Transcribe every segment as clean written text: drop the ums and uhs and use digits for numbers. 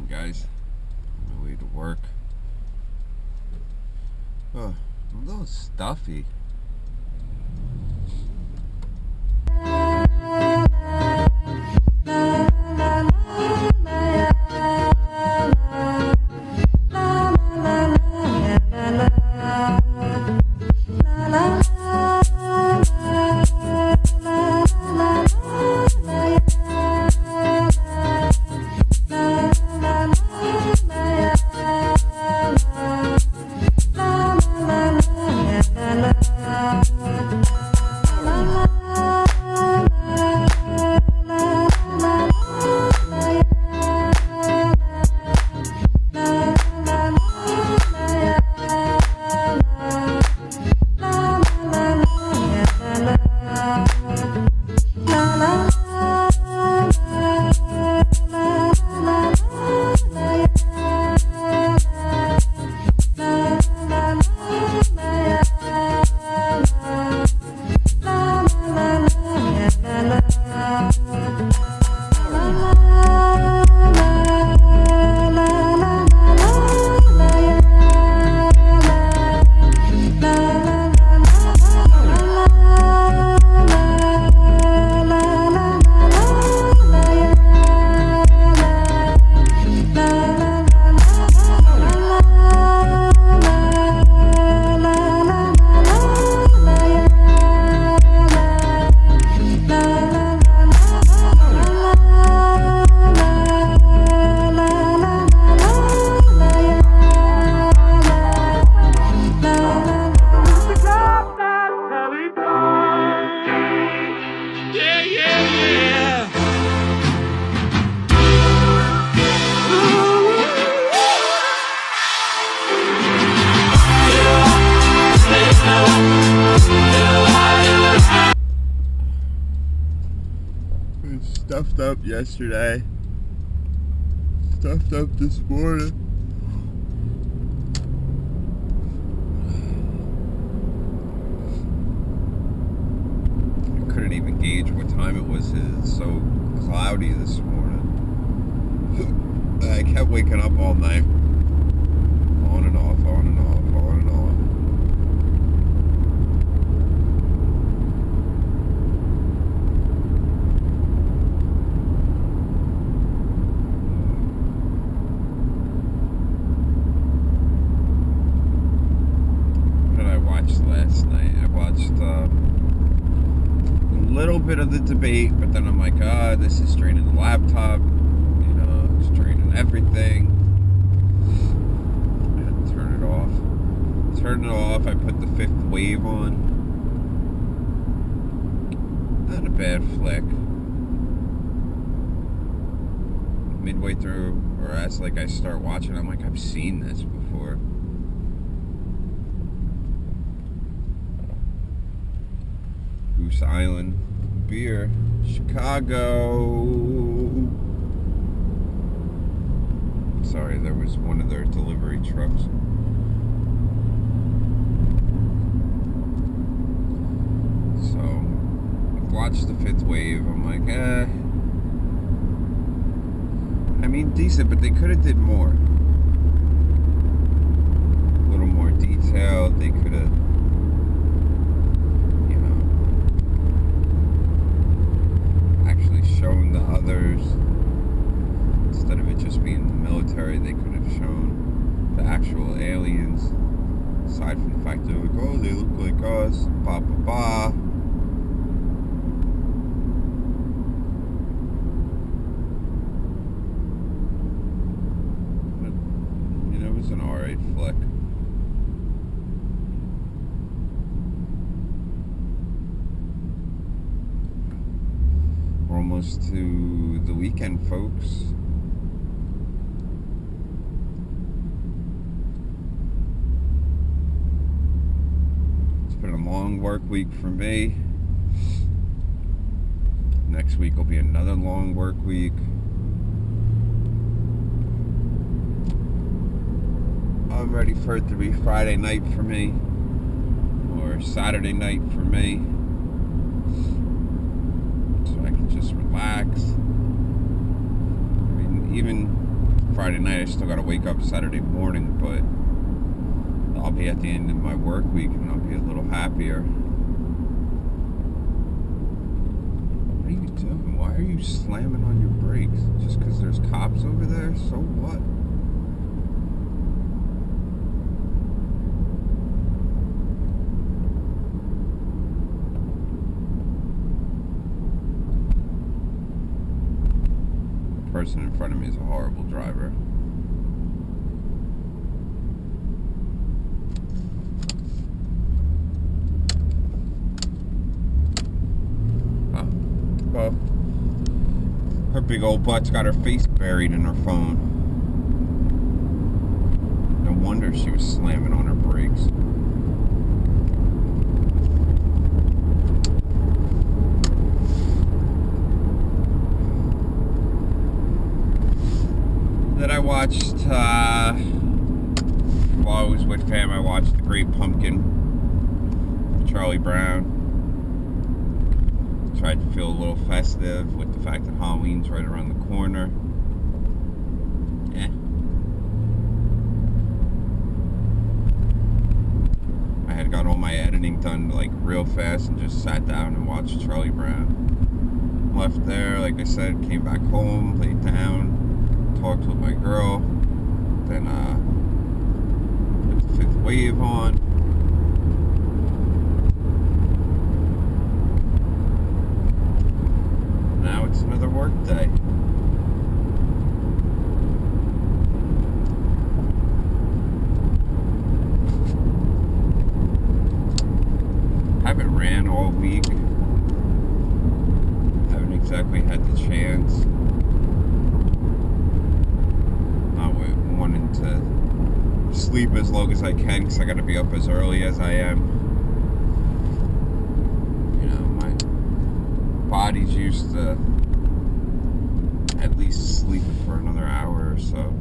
Guys, on my way to work. Oh, I'm a little stuffy. Stuffed up yesterday, stuffed up this morning. I couldn't even gauge what time it was. It's so cloudy this morning. I kept waking up all night, on and off, on and off, on and off. Last night I watched a little bit of the debate, but then I'm like, this is draining the laptop, it's draining everything. I had to turn it off. I put the Fifth Wave on. Not a bad flick. Midway through, or as I start watching, I'm like, I've seen this before. Goose Island beer, Chicago. Sorry, there was one of their delivery trucks. So I've watched the Fifth Wave. I'm like, I mean, decent, but they could have did more. A little more detailed. They could have, shown the others. Instead of it just being the military, they could have shown the actual aliens. Aside from the fact they're like, oh, they look like us, ba ba ba. But, it was an alright flick. Almost to the weekend, folks. It's been a long work week for me. Next week will be another long work week. I'm ready for it to be Friday night for me, or Saturday night for me. just relax. I mean, even Friday night. I still gotta wake up Saturday morning, but I'll be at the end of my work week and I'll be a little happier. What are you doing? Why are you slamming on your brakes? Just because there's cops over there? So what? The person in front of me is a horrible driver. Well, her big old butt's got her face buried in her phone. No wonder she was slamming on her brakes. Then I watched, while I was with fam, I watched The Great Pumpkin, Charlie Brown. Tried to feel a little festive with the fact that Halloween's right around the corner. I had got all my editing done like real fast and just sat down and watched Charlie Brown. Left there, like I said, came back home, laid down, talked with my girl, then put the Fifth Wave on. Now it's another work day. Haven't ran all week. Haven't exactly had the chance. Not wanting to sleep as long as I can because I got to be up as early as I am. Body's used to at least sleeping for another hour or so.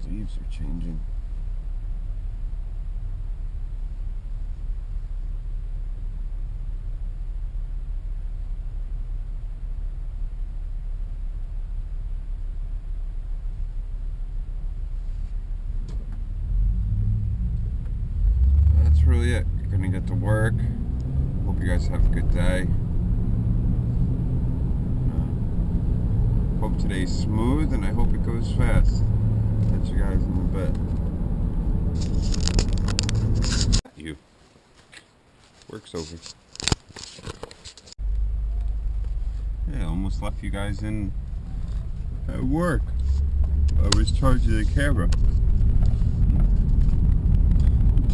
Leaves are changing. Really it. You're gonna get to work. Hope you guys have a good day. Hope today's smooth and I hope it goes fast. Catch you guys in a bit. You. Work's over. Yeah, almost left you guys in at work. I was charging the camera.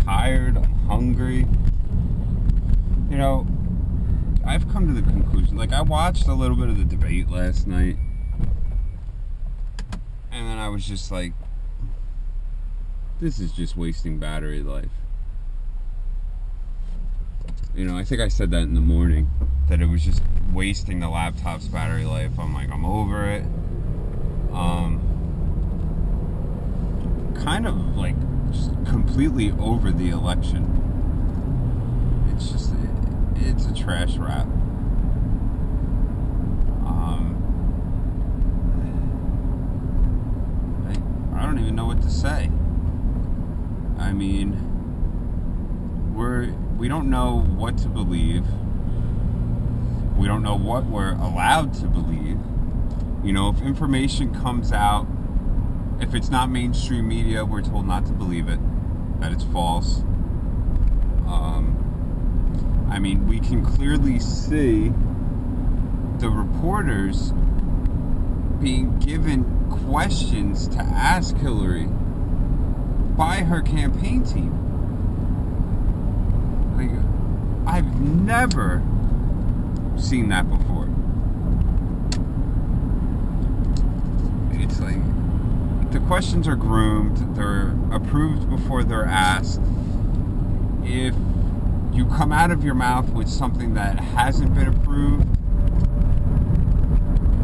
Tired, I'm hungry. You know, I've come to the conclusion, like I watched a little bit of the debate last night and then I was just like, this is just wasting battery life. You know, I think I said that in the morning, that it was just wasting the laptop's battery life. I'm like, I'm over it. Kind of like just completely over the election. It's just, it's a trash wrap. I don't even know what to say. I mean, we don't know what to believe. We don't know what we're allowed to believe. You know, if information comes out, if it's not mainstream media, we're told not to believe it, that it's false. I mean, we can clearly see the reporters being given questions to ask Hillary by her campaign team. Like, I've never seen that before. It's like, the questions are groomed, they're approved before they're asked. If you come out of your mouth with something that hasn't been approved,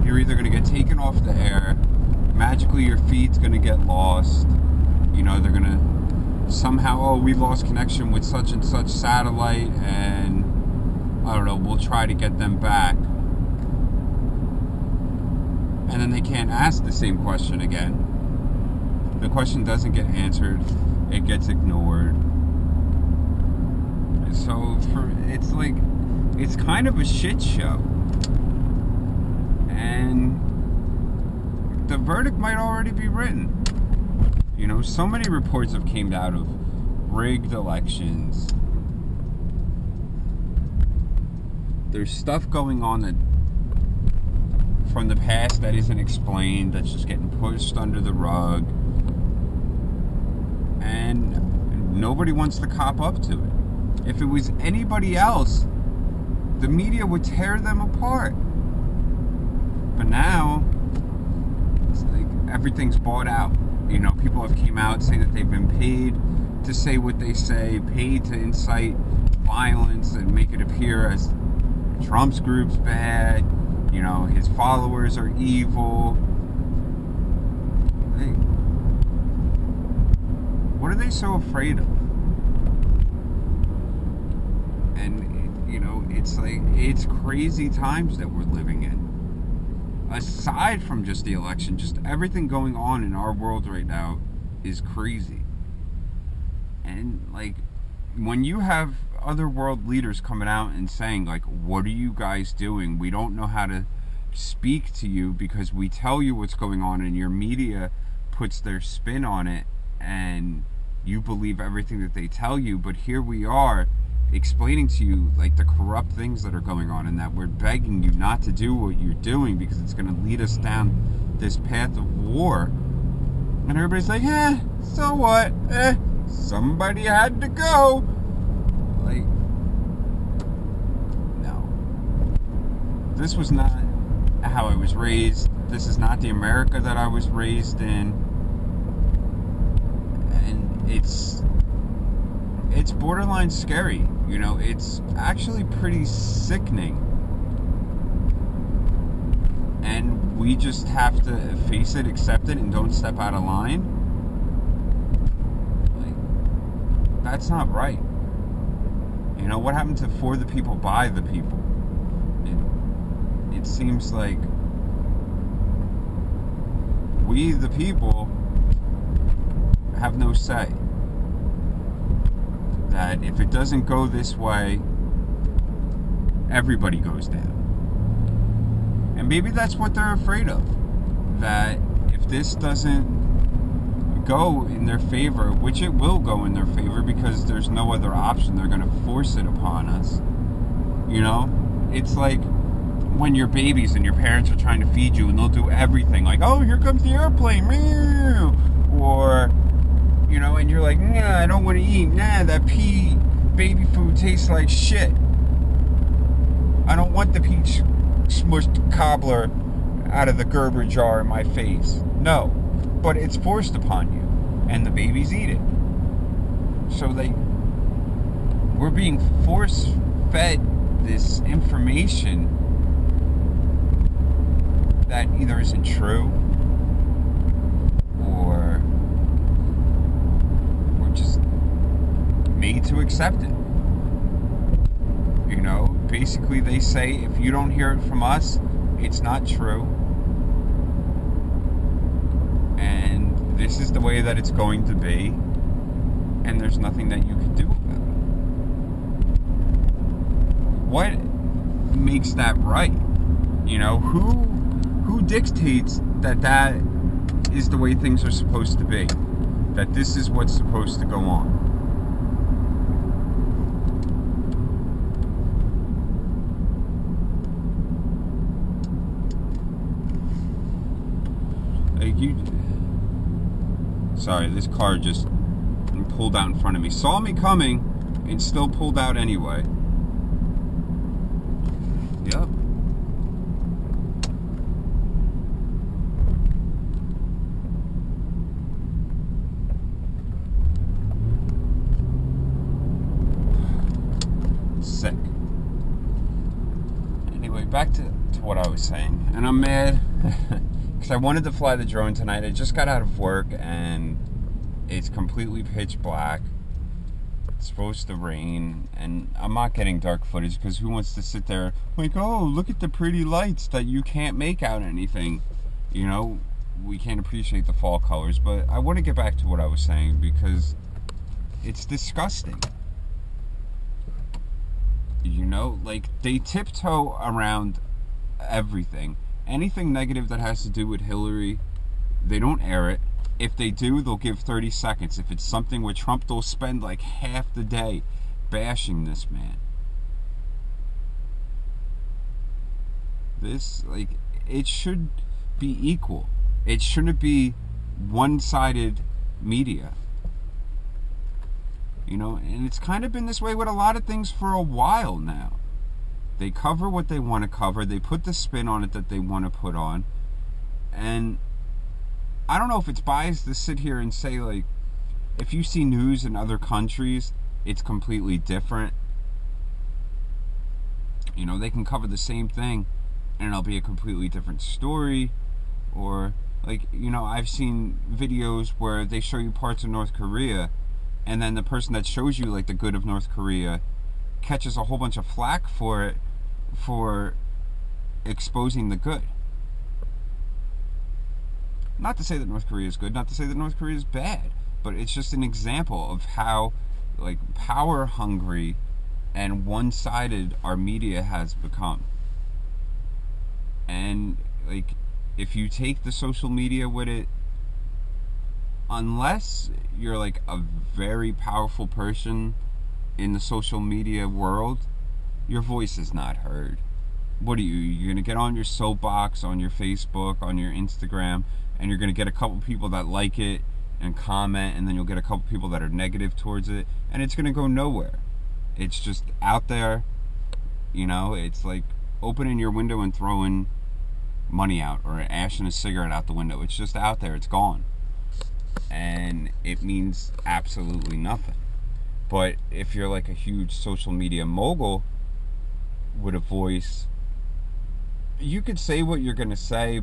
you're either going to get taken off the air. Magically your feed's gonna get lost. You know, they're gonna somehow, oh, we lost connection with such and such satellite, and I don't know, we'll try to get them back. And then they can't ask the same question again. The question doesn't get answered, it gets ignored. So it's like, it's kind of a shit show. And the verdict might already be written. You know, so many reports have came out of rigged elections. There's stuff going on that from the past that isn't explained, that's just getting pushed under the rug. And nobody wants to cop up to it. If it was anybody else, the media would tear them apart. But now, it's like everything's bought out. You know, people have came out saying that they've been paid to say what they say, paid to incite violence and make it appear as Trump's group's bad, you know, his followers are evil. Hey, what are they so afraid of? And, you know, it's like, it's crazy times that we're living in. Aside from just the election, just everything going on in our world right now is crazy. And, like, when you have other world leaders coming out and saying, like, what are you guys doing? We don't know how to speak to you because we tell you what's going on and your media puts their spin on it and you believe everything that they tell you. But here we are explaining to you, like, the corrupt things that are going on and that we're begging you not to do what you're doing because it's going to lead us down this path of war. And everybody's like, so what? Somebody had to go. Like, no. This was not how I was raised. This is not the America that I was raised in. And it's borderline scary. You know, it's actually pretty sickening. And we just have to face it, accept it, and don't step out of line. Like, that's not right. You know, what happened to for the people, by the people? It seems like we, the people, have no say. That if it doesn't go this way, everybody goes down. And maybe that's what they're afraid of. That if this doesn't go in their favor, which it will go in their favor because there's no other option, they're going to force it upon us. You know? It's like when you're babies and your parents are trying to feed you and they'll do everything. Like, oh, here comes the airplane. Meow. Or, you know, and you're like, nah, I don't want to eat. Nah, that pea baby food tastes like shit. I don't want the peach smushed cobbler out of the Gerber jar in my face. No. But it's forced upon you. And the babies eat it. So we're being force-fed this information that either isn't true or we're just made to accept it. You know, basically they say if you don't hear it from us, it's not true. And this is the way that it's going to be. And there's nothing that you can do about it. What makes that right? You know, who dictates that is the way things are supposed to be? That this is what's supposed to go on? Like sorry, this car just pulled out in front of me. Saw me coming and still pulled out anyway. Yep. Sick. Anyway, back to what I was saying. And I'm mad because I wanted to fly the drone tonight. I just got out of work and it's completely pitch black. It's supposed to rain, and I'm not getting dark footage because who wants to sit there like, oh, look at the pretty lights that you can't make out anything. You know, we can't appreciate the fall colors. But I want to get back to what I was saying because it's disgusting. You know, like, they tiptoe around everything. Anything negative that has to do with Hillary, they don't air it. If they do, they'll give 30 seconds. If it's something with Trump, they'll spend like half the day bashing this man. This, like, it should be equal. It shouldn't be one-sided media. You know, and it's kind of been this way with a lot of things for a while now. They cover what they want to cover. They put the spin on it that they want to put on. And I don't know if it's biased to sit here and say, like, if you see news in other countries, it's completely different. You know, they can cover the same thing and it'll be a completely different story. Or, like, you know, I've seen videos where they show you parts of North Korea, and then the person that shows you, like, the good of North Korea catches a whole bunch of flack for it, for exposing the good. Not to say that North Korea is good, not to say that North Korea is bad, but it's just an example of how, like, power hungry and one-sided our media has become. And, like, if you take the social media with it, unless you're like a very powerful person in the social media world, your voice is not heard. What are you? You're gonna get on your soapbox, on your Facebook, on your Instagram, and you're gonna get a couple people that like it and comment, and then you'll get a couple people that are negative towards it, and it's gonna go nowhere. It's just out there. You know, it's like opening your window and throwing money out, or ashing a cigarette out the window. It's just out there. It's gone. And it means absolutely nothing. But if you're like a huge social media mogul with a voice, you could say what you're going to say,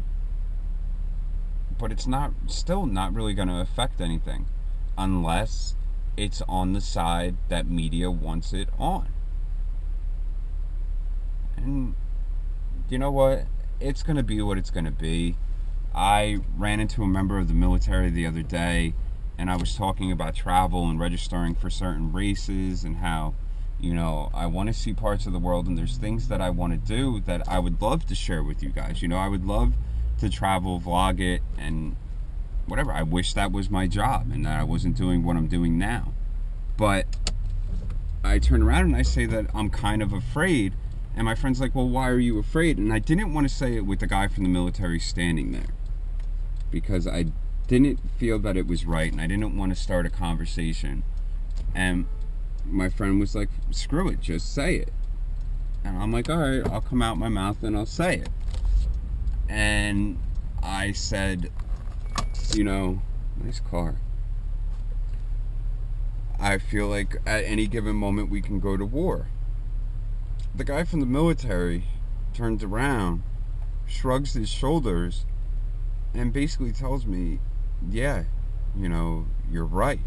but it's still not really going to affect anything unless it's on the side that media wants it on. And you know what? It's going to be what it's going to be. I ran into a member of the military the other day, and I was talking about travel and registering for certain races and how, you know, I want to see parts of the world, and there's things that I want to do that I would love to share with you guys. You know, I would love to travel, vlog it, and whatever. I wish that was my job and that I wasn't doing what I'm doing now. But I turn around and I say that I'm kind of afraid. And my friend's like, well, why are you afraid? And I didn't want to say it with the guy from the military standing there, because I didn't feel that it was right, and I didn't want to start a conversation. And my friend was like, screw it, just say it. And I'm like, all right, I'll come out my mouth and I'll say it. And I said, you know, nice car. I feel like at any given moment we can go to war. The guy from the military turns around, shrugs his shoulders, and basically tells me, yeah, you know, you're right.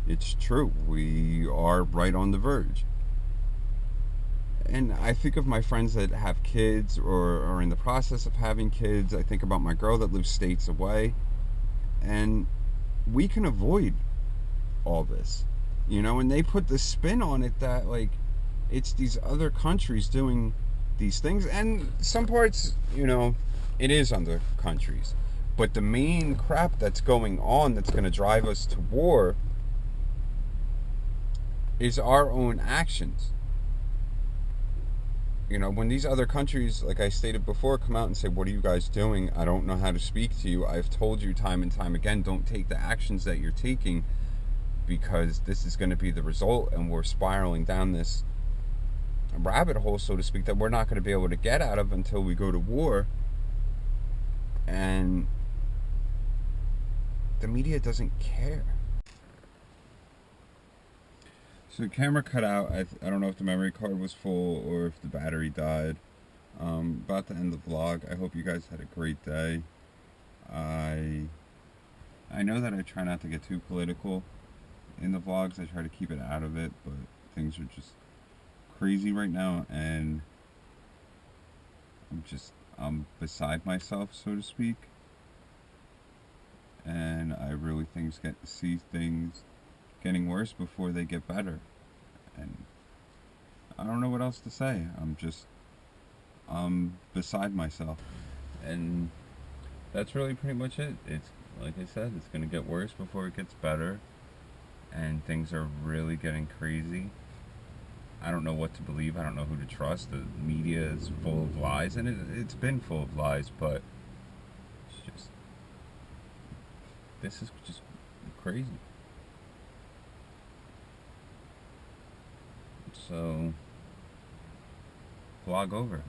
It's true. We are right on the verge. And I think of my friends that have kids or are in the process of having kids. I think about my girl that lives states away. And we can avoid all this, you know, and they put the spin on it that, like, it's these other countries doing these things. And some parts, you know, it is other countries. But the main crap that's going on that's going to drive us to war is our own actions. You know, when these other countries, like I stated before, come out and say, what are you guys doing? I don't know how to speak to you. I've told you time and time again, don't take the actions that you're taking, because this is going to be the result, and we're spiraling down this rabbit hole, so to speak, that we're not going to be able to get out of until we go to war. And the media doesn't care. So the camera cut out. I don't know if the memory card was full or if the battery died. About to end the vlog. I hope you guys had a great day. I know that I try not to get too political in the vlogs. I try to keep it out of it, but things are just crazy right now, and I'm beside myself, so to speak. And I really see things getting worse before they get better. And I don't know what else to say. I'm beside myself. And that's really pretty much it. It's like I said, it's gonna get worse before it gets better. And things are really getting crazy. I don't know what to believe. I don't know who to trust. The media is full of lies, and it's been full of lies, but it's just, this is just crazy. So, vlog over.